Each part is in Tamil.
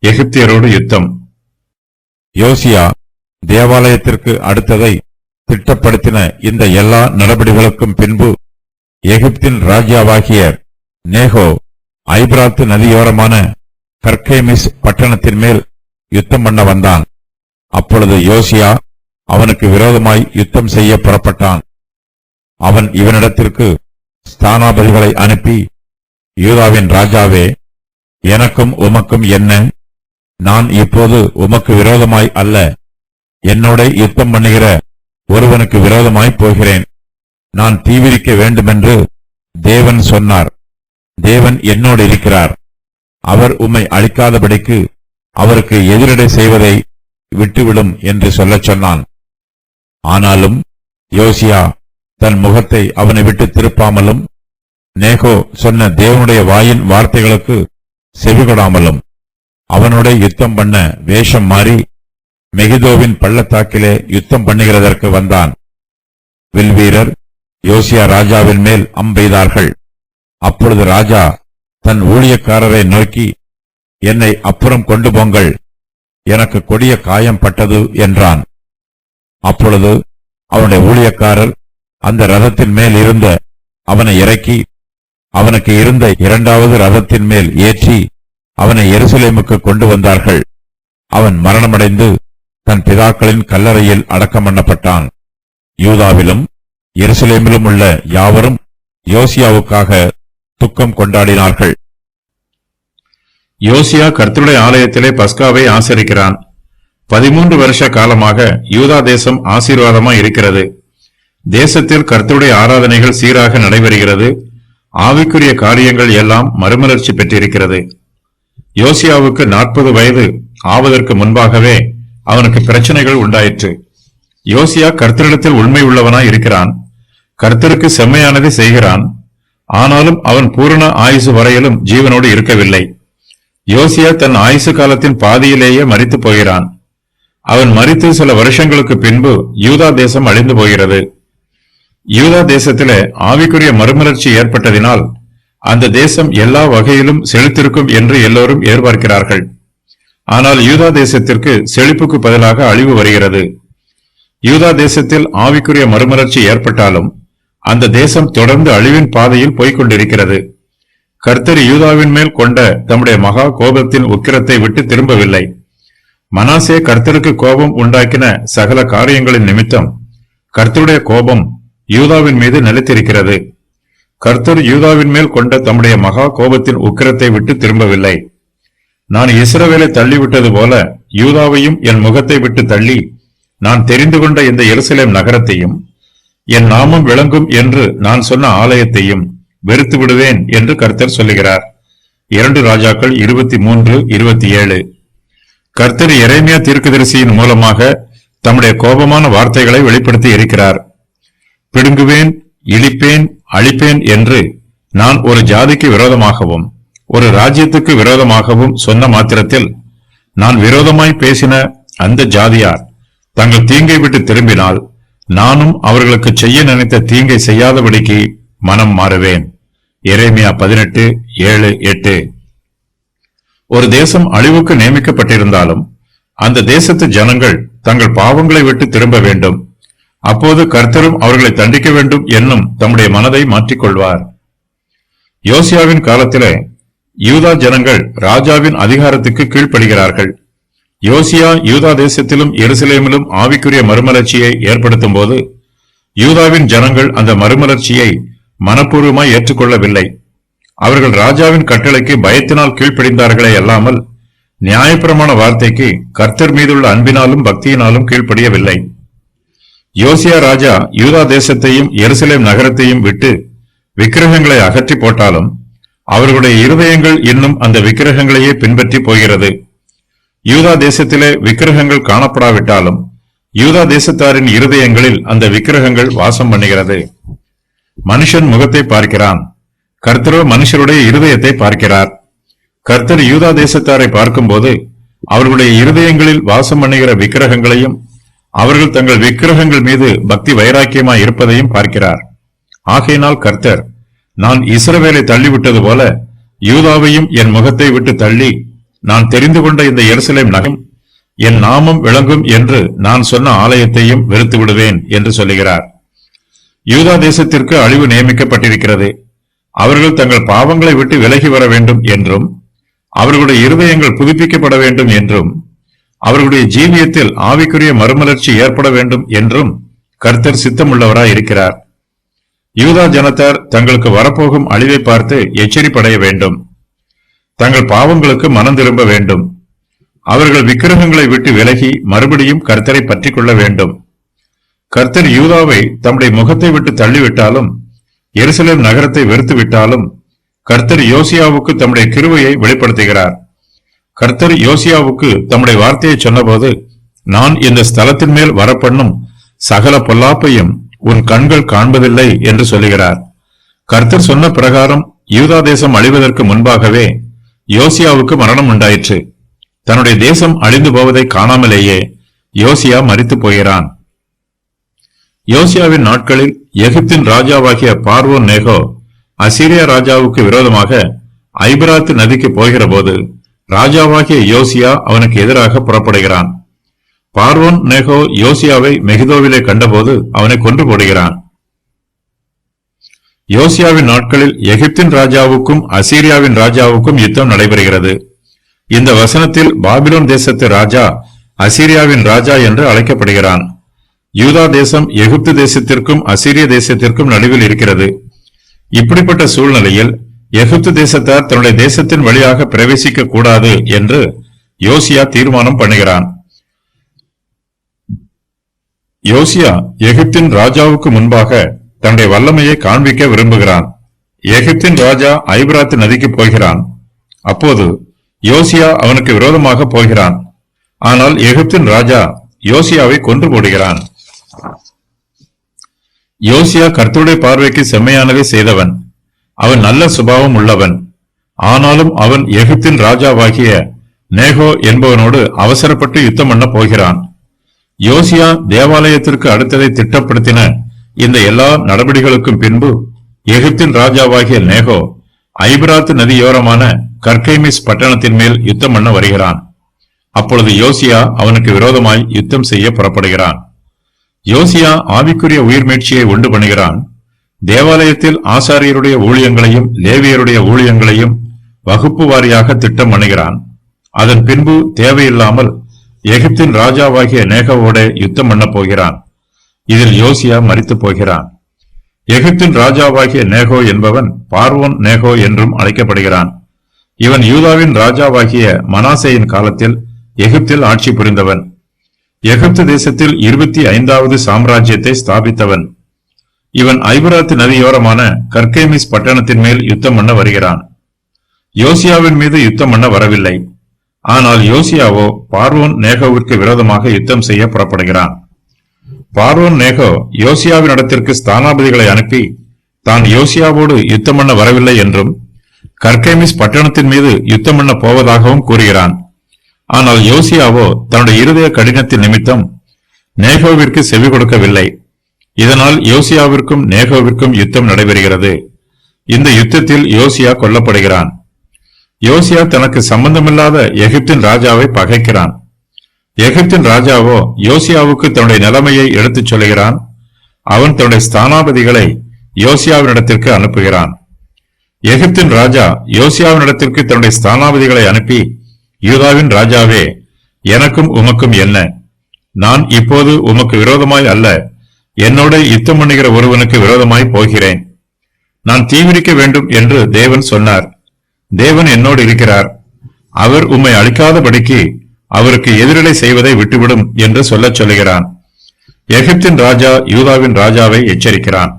எகிப்தியரோடு யுத்தம். யோசியா தேவாலயத்திற்கு அடுத்ததை திட்டப்படுத்தின இந்த எல்லா நடவடிக்கைகளுக்கும் பின்பு எகிப்தின் ராஜாவாகிய நேகோ ஐபிராத்து நதியோரமான கர்கேமிஸ் பட்டணத்தின் மேல் யுத்தம் பண்ண வந்தான். அப்பொழுது யோசியா அவனுக்கு விரோதமாய் யுத்தம் செய்ய புறப்பட்டான். அவன் இவனிடத்திற்கு ஸ்தானாபதிகளை அனுப்பி, யூதாவின் ராஜாவே, எனக்கும் உமக்கும் என்ன? நான் இப்போது உமக்கு விரோதமாய் அல்ல, என்னோட யுத்தம் பண்ணுகிற ஒருவனுக்கு விரோதமாய் போகிறேன். நான் தீவிரிக்க வேண்டுமென்று தேவன் சொன்னார். தேவன் என்னோடு இருக்கிறார். அவர் உம்மை அழிக்காதபடிக்கு அவருக்கு எதிரடை செய்வதை விட்டுவிடும் என்று சொல்லச் சொன்னான். ஆனாலும் யோசியா தன் முகத்தை அவனை விட்டு திருப்பாமலும் நேகோ சொன்ன தேவனுடைய வாயின் வார்த்தைகளுக்கு செவிகொடாமலும் அவனோட யுத்தம் பண்ண வேஷம் மாறி மெகிதோவின் பள்ளத்தாக்கிலே யுத்தம் பண்ணுகிறதற்கு வந்தான். வில்வீரர் யோசியா ராஜாவின் மேல் அம்பெய்தார்கள். அப்பொழுது ராஜா தன் ஊழியக்காரரை நோக்கி, என்னை அப்புறம் கொண்டு போங்கள், எனக்கு கொடிய காயம் பட்டது என்றான். அப்பொழுது அவனுடைய ஊழியக்காரர் அந்த ரதத்தின் மேல் இருந்த அவனை இறக்கி அவனுக்கு இருந்த இரண்டாவது ரதத்தின் மேல் ஏற்றி அவனை எருசலேமுக்கு கொண்டு வந்தார்கள். அவன் மரணமடைந்து தன் பிதாக்களின் கல்லறையில் அடக்கம் பண்ணப்பட்டான். யூதாவிலும் எருசலேமிலும் உள்ள யாவரும் யோசியாவுக்காக துக்கம் கொண்டாடினார்கள். யோசியா கர்த்தருடைய ஆலயத்திலே பஸ்காவை ஆசரிக்கிறான். 13 வருஷ காலமாக யூதா தேசம் ஆசீர்வாதமாய் இருக்கிறது. தேசத்தில் கர்த்தருடைய ஆராதனைகள் சீராக நடைபெறுகிறது. ஆவிக்குரிய காரியங்கள் எல்லாம் மறுமலர்ச்சி பெற்றிருக்கிறது. யோசியாவுக்கு 40 வயது ஆவதற்கு முன்பாகவே அவனுக்கு பிரச்சனைகள் உண்டாயிற்று. யோசியா கர்த்தரிடத்தில் உண்மை உள்ளவனாய் இருக்கிறான். கர்த்தருக்கு செம்மையானதை செய்கிறான். ஆனாலும் அவன் பூரண ஆயுசு வரையிலும் ஜீவனோடு இருக்கவில்லை. யோசியா தன் ஆயுசு காலத்தின் பாதியிலேயே மரித்து போகிறான். அவன் மரித்து சில வருஷங்களுக்கு பின்பு யூதா தேசம் அழிந்து போகிறது. யூதா தேசத்திலே ஆவிக்குரிய மறுமலர்ச்சி ஏற்பட்டதினால் அந்த தேசம் எல்லா வகையிலும் செழித்திருக்கும் என்று எல்லோரும் எதிர்பார்க்கிறார்கள். ஆனால் யூதா தேசத்திற்கு செழிப்புக்கு பதிலாக அழிவு வருகிறது. யூதா தேசத்தில் ஆவிக்குரிய மறுமலர்ச்சி ஏற்பட்டாலும் அந்த தேசம் தொடர்ந்து அழிவின் பாதையில் போய்கொண்டிருக்கிறது. கர்த்தர் யூதாவின் மேல் கொண்ட தம்முடைய மகா கோபத்தின் உக்கிரத்தை விட்டு திரும்பவில்லை. மனாசே கர்த்தருக்கு கோபம் உண்டாக்கின சகல காரியங்களின் நிமித்தம் கர்த்தருடைய கோபம் யூதாவின் மீது நிலைத்திருக்கிறது. கர்த்தர் யூதாவின் மேல் கொண்ட தம்முடைய மகா கோபத்தின் உக்கிரத்தை விட்டு திரும்பவில்லை. நான் இஸ்ரவேலை தள்ளிவிட்டது போல யூதாவையும் என் முகத்தை விட்டு தள்ளி நான் தெரிந்து கொண்ட இந்த எருசலேம் நகரத்தையும் என் நாமம் விளங்கும் என்று நான் சொன்ன ஆலயத்தையும் வெறுத்து விடுவேன் என்று கர்த்தர் சொல்லுகிறார். 2 ராஜாக்கள் 23:27. கர்த்தர் எரேமியா தீர்க்கதரிசியின் மூலமாக தம்முடைய கோபமான வார்த்தைகளை வெளிப்படுத்தி இருக்கிறார். பிடுங்குவேன், இடிப்பேன், அழிப்பேன் என்று நான் ஒரு ஜாதிக்கு விரோதமாகவும் ஒரு ராஜ்யத்துக்கு விரோதமாகவும் சொன்ன மாத்திரத்தில் நான் விரோதமாய் பேசின அந்த ஜாதியார் தங்கள் தீங்கை விட்டு திரும்பினால் நானும் அவர்களுக்கு செய்ய நினைத்த தீங்கை செய்யாதபடிக்கு மனம் மாறுவேன். எரேமியா 18:7-8. ஒரு தேசம் அழிவுக்கு நியமிக்கப்பட்டிருந்தாலும் அந்த தேசத்து ஜனங்கள் தங்கள் பாவங்களை விட்டு திரும்ப வேண்டும். அப்போது கர்த்தரும் அவர்களை தண்டிக்க வேண்டும் என்னும் தம்முடைய மனதை மாற்றிக்கொள்வார். யோசியாவின் காலத்திலே யூதா ஜனங்கள் ராஜாவின் அதிகாரத்துக்கு கீழ்ப்படுகிறார்கள். யோசியா யூதா தேசத்திலும் எருசலேமிலும் ஆவிக்குரிய மறுமலர்ச்சியை ஏற்படுத்தும் போது யூதாவின் ஜனங்கள் அந்த மறுமலர்ச்சியை மனப்பூர்வமாய் ஏற்றுக்கொள்ளவில்லை. அவர்கள் ராஜாவின் கட்டளைக்கு பயத்தினால் கீழ்ப்படிந்தார்களே அல்லாமல் நியாயப்பிரமாண வார்த்தைக்கு கர்த்தர் மீதுள்ள அன்பினாலும் பக்தியினாலும் கீழ்ப்படியவில்லை. யோசியா ராஜா யூதா தேசத்தையும் எருசலேம் நகரத்தையும் விட்டு விக்கிரகங்களை அகற்றி போட்டாலும் அவர்களுடைய இருதயங்கள் இன்னும் அந்த விக்கிரகங்களையே பின்பற்றி போகிறது. யூதா தேசத்திலே விக்கிரகங்கள் காணப்படாவிட்டாலும் யூதா தேசத்தாரின் இருதயங்களில் அந்த விக்கிரகங்கள் வாசம் பண்ணுகிறது. மனுஷன் முகத்தை பார்க்கிறான், கர்த்தரோ மனுஷருடைய இருதயத்தை பார்க்கிறார். கர்த்தர் யூதா தேசத்தாரை பார்க்கும்போது அவர்களுடைய இருதயங்களில் வாசம் பண்ணுகிற விக்கிரகங்களையும் அவர்கள் தங்கள் விக்கிரகங்கள் மீது பக்தி வைராக்கியமாய் இருப்பதையும் பார்க்கிறார். ஆகையினால் கர்த்தர், நான் இஸ்ரவேலை தள்ளிவிட்டது போல யூதாவையும் என் முகத்தை விட்டு தள்ளி நான் தெரிந்து கொண்ட இந்த எருசலேம் நகரம் என் நாமம் விளங்கும் என்று நான் சொன்ன ஆலயத்தையும் வெறுத்து விடுவேன் என்று சொல்லுகிறார். யூதா தேசத்திற்கு அழிவு நியமிக்கப்பட்டிருக்கிறது. அவர்கள் தங்கள் பாவங்களை விட்டு விலகி வர வேண்டும் என்றும், அவர்களுடைய இருதயங்கள் புதுப்பிக்கப்பட வேண்டும் என்றும், அவர்களுடைய ஜீவியத்தில் ஆவிக்குரிய மறுமலர்ச்சி ஏற்பட வேண்டும் என்றும் கர்த்தர் சித்தமுள்ளவராய் இருக்கிறார். யூதா ஜனத்தார் தங்களுக்கு வரப்போகும் அழிவை பார்த்து எச்சரிப்படைய வேண்டும். தங்கள் பாவங்களுக்கு மனம் திரும்ப வேண்டும். அவர்கள் விக்கிரகங்களை விட்டு விலகி மறுபடியும் கர்த்தரை பற்றிக் கொள்ள வேண்டும். கர்த்தர் யூதாவை தம்முடைய முகத்தை விட்டு தள்ளிவிட்டாலும், எருசலேம் நகரத்தை வெறுத்து விட்டாலும், கர்த்தர் யோசியாவுக்கு தம்முடைய கிருபையை வெளிப்படுத்துகிறார். கர்த்தர் யோசியாவுக்கு தம்முடைய வார்த்தையை சொன்னபோது, நான் இந்த ஸ்தலத்தின் மேல் வரப்பண்ணும் சகல பொல்லாப்பையும் உன் கண்கள் காண்பதில்லை என்று சொல்லுகிறார். கர்த்தர் சொன்ன பிரகாரம் யூதா தேசம் அழிவதற்கு முன்பாகவே யோசியாவுக்கு மரணம் உண்டாயிற்று. தன்னுடைய தேசம் அழிந்து போவதை காணாமலேயே யோசியா மரித்து போகிறான். யோசியாவின் நாட்களில் எகிப்தின் ராஜாவாகிய பார்வோன் நேகோ அசீரியா ராஜாவுக்கு விரோதமாக ஐபிராத்து நதிக்கு போகிற போது ராஜாவாகிய யோசியா அவனுக்கு எதிராக புறப்படுகிறான். பார்வோன் நேகோ யோசியாவை மெகிதோவிலே கண்டபோது அவனை கொன்று போடுகிறான். யோசியாவின் நாட்களில் எகிப்தின் ராஜாவுக்கும் அசீரியாவின் ராஜாவுக்கும் யுத்தம் நடைபெறுகிறது. இந்த வசனத்தில் பாபிலோன் தேசத்து ராஜா அசீரியாவின் ராஜா என்று அழைக்கப்படுகிறான். யூதா தேசம் எகிப்து தேசத்திற்கும் அசீரிய தேசத்திற்கும் நடுவில் இருக்கிறது. இப்படிப்பட்ட சூழ்நிலையில் எகிப்து தேசத்தார் தன்னுடைய தேசத்தின் வழியாக பிரவேசிக்க கூடாது என்று யோசியா தீர்மானம் பண்ணுகிறான். யோசியா எகிப்தின் ராஜாவுக்கு முன்பாக தன்னுடைய வல்லமையை காண்பிக்க விரும்புகிறான். எகிப்தின் ராஜா ஐபிராத்து நதிக்கு போகிறான். அப்போது யோசியா அவனுக்கு விரோதமாக போகிறான். ஆனால் எகிப்தின் ராஜா யோசியாவை கொன்று போடுகிறான். யோசியா கர்த்தருடைய பார்வைக்கு செம்மையானதை செய்தவன். அவன் நல்ல சுபாவம் உள்ளவன். ஆனாலும் அவன் எகிப்தின் ராஜாவாகிய நேகோ என்பவனோடு அவசரப்பட்டு யுத்தம் பண்ண போகிறான். யோசியா தேவாலயத்திற்கு அடுத்ததை திட்டப்படுத்தின இந்த எல்லா நடவடிக்கைகளுக்கும் பின்பு எகிப்தின் ராஜாவாகிய நேகோ ஐபிராத்து நதியோரமான கர்கைமிஸ் பட்டணத்தின் மேல் யுத்தம் பண்ண வருகிறான். அப்பொழுது யோசியா அவனுக்கு விரோதமாய் யுத்தம் செய்ய புறப்படுகிறான். யோசியா ஆவிக்குரிய உயிர் மீட்சியை உண்டு பண்ணுகிறான். தேவாலயத்தில் ஆசாரியருடைய ஊழியங்களையும் லேவியருடைய ஊழியங்களையும் வகுப்பு வாரியாக திட்டம் பண்ணுகிறான். அதன் பின்பு தேவையில்லாமல் எகிப்தின் ராஜாவாகிய நேகோவோட யுத்தம் பண்ண போகிறான். இதில் யோசியா மரித்து போகிறான். எகிப்தின் ராஜாவாகிய நேகோ என்பவன் பார்வோன் நேகோ என்றும் அழைக்கப்படுகிறான். இவன் யூதாவின் ராஜாவாகிய மனாசேயின் காலத்தில் எகிப்தில் ஆட்சி புரிந்தவன். எகிப்து தேசத்தில் 25வது சாம்ராஜ்யத்தை ஸ்தாபித்தவன். இவன் ஐபிராத்து நதியோரமான கர்கேமிஸ் பட்டணத்தின் மேல் யுத்தம் பண்ண வருகிறான். யோசியாவின் மீது யுத்தம் பண்ண வரவில்லை. ஆனால் யோசியாவோ பார்வோன் நேகோவிற்கு விரோதமாக யுத்தம் செய்ய புறப்படுகிறான். பார்வோன் நேகோ யோசியாவின் இடத்திற்கு ஸ்தானாபதிகளை அனுப்பி தான் யோசியாவோடு யுத்தம் பண்ண வரவில்லை என்றும் கர்கேமிஸ் பட்டணத்தின் மீது யுத்தம் பண்ண போவதாகவும் கூறுகிறான். ஆனால் யோசியாவோ தன்னுடைய இருதய கடினத்தின் நிமித்தம் நேகோவிற்கு செவி கொடுக்கவில்லை. இதனால் யோசியாவிற்கும் நேகோவிற்கும் யுத்தம் நடைபெறுகிறது. இந்த யுத்தத்தில் யோசியா கொல்லப்படுகிறான். யோசியா தனக்கு சம்பந்தமில்லாத எகிப்தின் ராஜாவை பகைக்கிறான். எகிப்தின் ராஜாவோ யோசியாவுக்கு தன்னுடைய நிலைமையை எடுத்துச் சொல்லுகிறான். அவன் தன்னுடைய ஸ்தானாபதிகளை யோசியாவினிடத்திற்கு அனுப்புகிறான். எகிப்தின் ராஜா யோசியாவினிடத்திற்கு தன்னுடைய ஸ்தானாபதிகளை அனுப்பி, யூதாவின் ராஜாவே, எனக்கும் உமக்கும் என்ன? நான் இப்போது உமக்கு விரோதமாய் அல்ல, என்னோட யுத்தம் பண்ணுகிற ஒருவனுக்கு விரோதமாய் போகிறேன். நான் தீவிரிக்க வேண்டும் என்று தேவன் சொன்னார். தேவன் என்னோடு இருக்கிறார். அவர் உம்மை அழிக்காதபடிக்கு அவருக்கு எதிரடை செய்வதை விட்டுவிடும் என்று சொல்லச் சொல்லுகிறான். எகிப்தின் ராஜா யூதாவின் ராஜாவை எச்சரிக்கிறான்.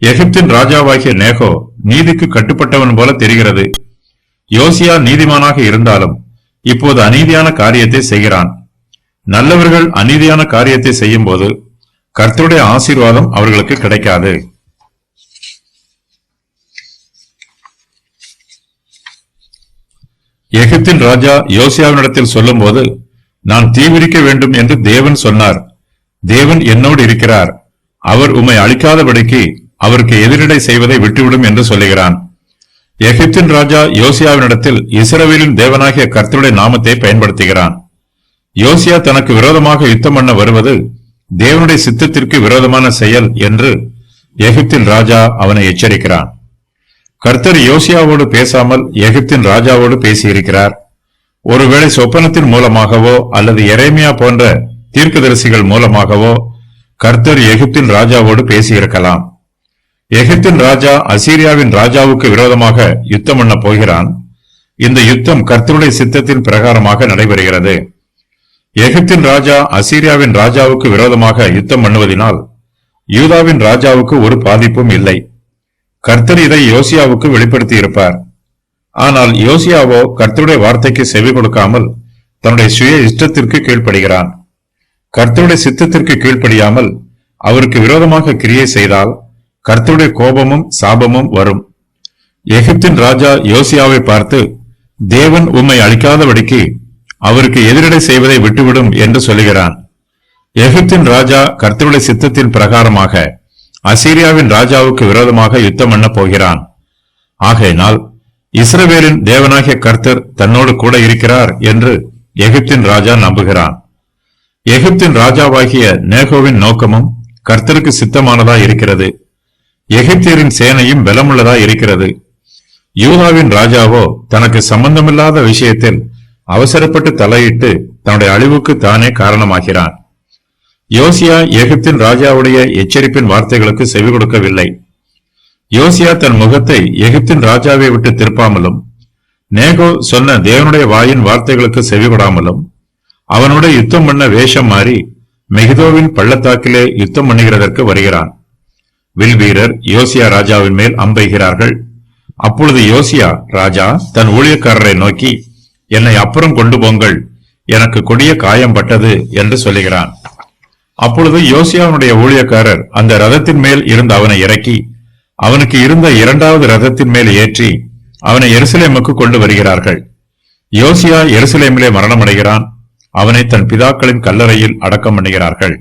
எகிப்தின் ராஜாவாகிய நேகோ நீதிக்கு கட்டுப்பட்டவன் போல தெரிகிறது. யோசியா நீதிமானாக இருந்தாலும் இப்போது அநீதியான காரியத்தை செய்கிறான். நல்லவர்கள் அநீதியான காரியத்தை செய்யும் போது கர்த்தருடைய ஆசீர்வாதம் அவர்களுக்கு கிடைக்காது. எகிப்தின் ராஜா யோசியாவினிடத்தில் சொல்லும் போது, நான் தீவிரிக்க வேண்டும் என்று தேவன் சொன்னார். தேவன் என்னோடு இருக்கிறார். அவர் உம்மை அழிக்காதபடிக்கு அவருக்கு எதிரடை செய்வதை விட்டுவிடும் என்று சொல்லுகிறான். எகிப்தின் ராஜா யோசியாவினிடத்தில் இஸ்ரவேலின் தேவனாகிய கர்த்தருடைய நாமத்தை பயன்படுத்துகிறான். யோசியா தனக்கு விரோதமாக யுத்தம் பண்ண வருவது தேவனுடைய சித்தத்திற்கு விரோதமான செயல் என்று எகிப்தின் ராஜா அவனை எச்சரிக்கிறான். கர்த்தர் யோசியாவோடு பேசாமல் எகிப்தின் ராஜாவோடு பேசியிருக்கிறார். ஒருவேளை சொப்பனத்தின் மூலமாகவோ அல்லது எரேமியா போன்ற தீர்க்கதரிசிகள் மூலமாகவோ கர்த்தர் எகிப்தின் ராஜாவோடு பேசியிருக்கலாம். எகிப்தின் ராஜா அசீரியாவின் ராஜாவுக்கு விரோதமாக யுத்தம் பண்ண போகிறான். இந்த யுத்தம் கர்த்தருடைய சித்தத்தின் பிரகாரமாக நடைபெறுகிறது. எகிப்தின் ராஜா அசீரியாவின் ராஜாவுக்கு விரோதமாக யுத்தம் பண்ணுவதனால் யூதாவின் ராஜாவுக்கு ஒரு பாதிப்பும் இல்லை. கர்த்தர் இதை யோசியாவுக்கு வெளிப்படுத்தி இருப்பார். ஆனால் யோசியாவோ கர்த்தருடைய வார்த்தைக்கு செவி கொடுக்காமல் தன்னுடைய சுய இஷ்டத்திற்கு கீழ்ப்படுகிறான். கர்த்தருடைய சித்தத்திற்கு கீழ்ப்படியாமல் அவருக்கு விரோதமாக கிரியை செய்தால் கர்த்தருடைய கோபமும் சாபமும் வரும். எகிப்தின் ராஜா யோசியாவை பார்த்து, தேவன் உம்மை அழிக்காதபடிக்கு அவருக்கு எதிரடை செய்வதை விட்டுவிடும் என்று சொல்லுகிறான். எகிப்தின் ராஜா கர்த்தருடைய சித்தத்தின் பிரகாரமாக அசீரியாவின் ராஜாவுக்கு விரோதமாக யுத்தம் பண்ண போகிறான். ஆகையினால் இஸ்ரவேலின் தேவனாகிய கர்த்தர் தன்னோடு கூட இருக்கிறார் என்று எகிப்தின் ராஜா நம்புகிறான். எகிப்தின் ராஜாவாகிய நேகோவின் நோக்கமும் கர்த்தருக்கு சித்தமானதா இருக்கிறது. எகிப்தியரின் சேனையும் பலமுள்ளதா இருக்கிறது. யூதாவின் ராஜாவோ தனக்கு சம்பந்தமில்லாத விஷயத்தில் அவசரப்பட்டு தலையிட்டு தன்னுடைய அழிவுக்கு தானே காரணமாகிறான். யோசியா எகிப்தின் ராஜாவுடைய எச்சரிப்பின் வார்த்தைகளுக்கு செவி கொடுக்கவில்லை. யோசியா தன் முகத்தை எகிப்தின் ராஜாவை விட்டு திருப்பாமலும் நேகோ சொன்ன தேவனுடைய வாயின் வார்த்தைகளுக்கு செவி கொடாமலும் அவனுடைய யுத்தம் பண்ண வேஷம் மாறி மெகிதோவின் பள்ளத்தாக்கிலே யுத்தம் பண்ணுகிறதற்கு வருகிறான். வில்வீரர் யோசியா ராஜாவின் மேல் அம்பெய்கிறார்கள். அப்பொழுது யோசியா ராஜா தன் ஊழியக்காரரை நோக்கி, என்னை அப்புறம் கொண்டு போங்கள், எனக்கு கொடிய காயம் பட்டது என்று சொல்லுகிறான். அப்பொழுது யோசியாவுடைய ஊழியக்காரர் அந்த ரதத்தின் மேல் இருந்த அவனை இறக்கி அவனுக்கு இருந்த இரண்டாவது ரதத்தின் மேல் ஏற்றி அவனை எருசலேமுக்கு கொண்டு வருகிறார்கள். யோசியா எருசலேமிலே மரணமடைகிறான். அவனை தன் பிதாக்களின் கல்லறையில் அடக்கம் பண்ணுகிறார்கள்.